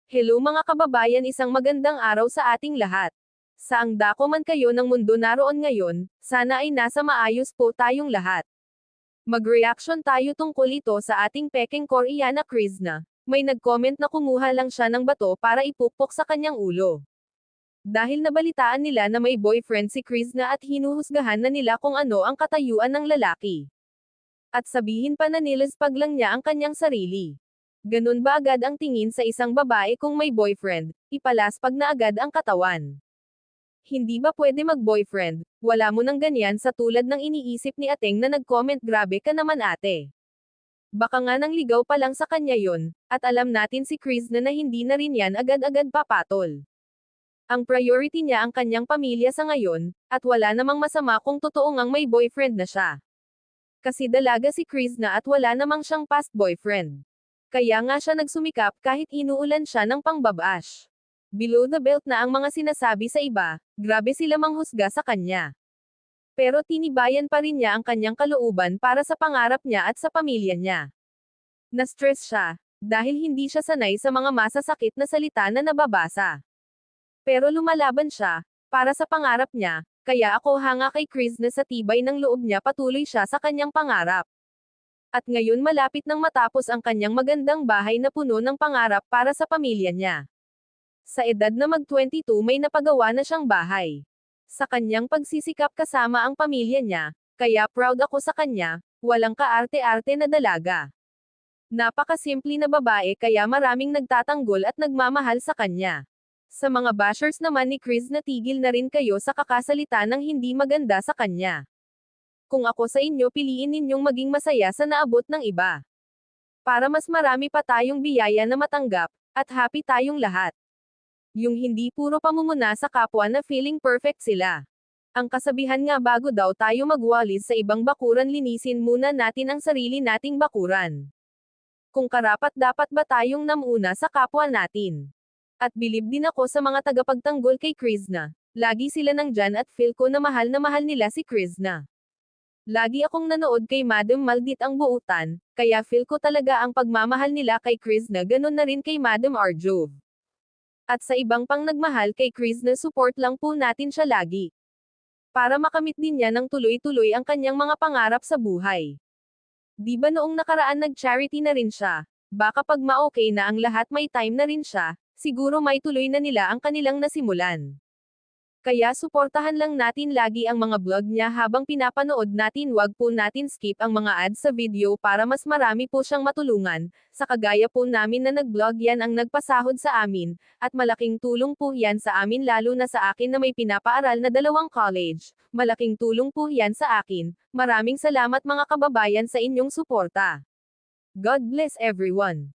Hello mga kababayan, isang magandang araw sa ating lahat. Saang dako man kayo ng mundo naroon ngayon, sana ay nasa maayos po tayong lahat. Mag-reaction tayo tungkol ito sa ating pekeng Koreana Krishna. May nag-comment na kumuha lang siya ng bato para ipukpok sa kanyang ulo. Dahil nabalitaan nila na may boyfriend si Krishna at hinuhusgahan na nila kung ano ang katayuan ng lalaki. At sabihin pa na nilispag lang niya ang kanyang sarili. Ganun ba agad ang tingin sa isang babae kung may boyfriend, ipalaspag na agad ang katawan? Hindi ba pwede mag-boyfriend, wala mo nang ganyan sa tulad ng iniisip ni Ateng na nag-comment, grabe ka naman ate. Baka nga nang ligaw pa lang sa kanya yon, at alam natin si Krishna na hindi na rin yan agad-agad papatol. Ang priority niya ang kanyang pamilya sa ngayon, at wala namang masama kung totoo ngang may boyfriend na siya. Kasi dalaga si Krishna at wala namang siyang past boyfriend. Kaya nga siya nagsumikap kahit inuulan siya ng pangbabash. Below the belt na ang mga sinasabi sa iba, grabe sila manghusga sa kanya. Pero tinibayan pa rin niya ang kanyang kalooban para sa pangarap niya at sa pamilya niya. Na-stress siya, dahil hindi siya sanay sa mga masasakit na salita na nababasa. Pero lumalaban siya, para sa pangarap niya, kaya ako hanga kay Krishna sa tibay ng loob niya, patuloy siya sa kanyang pangarap. At ngayon malapit nang matapos ang kanyang magandang bahay na puno ng pangarap para sa pamilya niya. Sa edad na mag-22 may napagawa na siyang bahay. Sa kanyang pagsisikap kasama ang pamilya niya, kaya proud ako sa kanya, walang kaarte-arte na dalaga. Napakasimple na babae kaya maraming nagtatanggol at nagmamahal sa kanya. Sa mga bashers naman ni Krishna, tigil na rin kayo sa kakasalita ng hindi maganda sa kanya. Kung ako sa inyo, piliin ninyong maging masaya sa naabot ng iba. Para mas marami pa tayong biyaya na matanggap, at happy tayong lahat. Yung hindi puro pamumuna sa kapwa na feeling perfect sila. Ang kasabihan nga, bago daw tayo magwalis sa ibang bakuran, linisin muna natin ang sarili nating bakuran. Kung karapat dapat ba tayong namuna sa kapwa natin? At bilib din ako sa mga tagapagtanggol kay Krishna. Lagi sila nandyan at feel ko na mahal nila si Krishna. Lagi akong nanood kay Madam Maldit ang buutan, kaya feel ko talaga ang pagmamahal nila kay Krishna, ganun na rin kay Madam Arjov. At sa ibang pang nagmahal kay Krishna, support lang po natin siya lagi. Para makamit din niya ng tuloy-tuloy ang kanyang mga pangarap sa buhay. Di ba noong nakaraan nag-charity na rin siya? Baka pag ma-okay na ang lahat, may time na rin siya, siguro may tuloy na nila ang kanilang nasimulan. Kaya suportahan lang natin lagi ang mga vlog niya habang pinapanood natin. Wag po natin skip ang mga ads sa video para mas marami po siyang matulungan. Sa kagaya po namin na nag-vlog, yan ang nagpasahod sa amin, at malaking tulong po yan sa amin, lalo na sa akin na may pinapaaral na 2 college. Malaking tulong po yan sa akin. Maraming salamat mga kababayan sa inyong suporta. God bless everyone.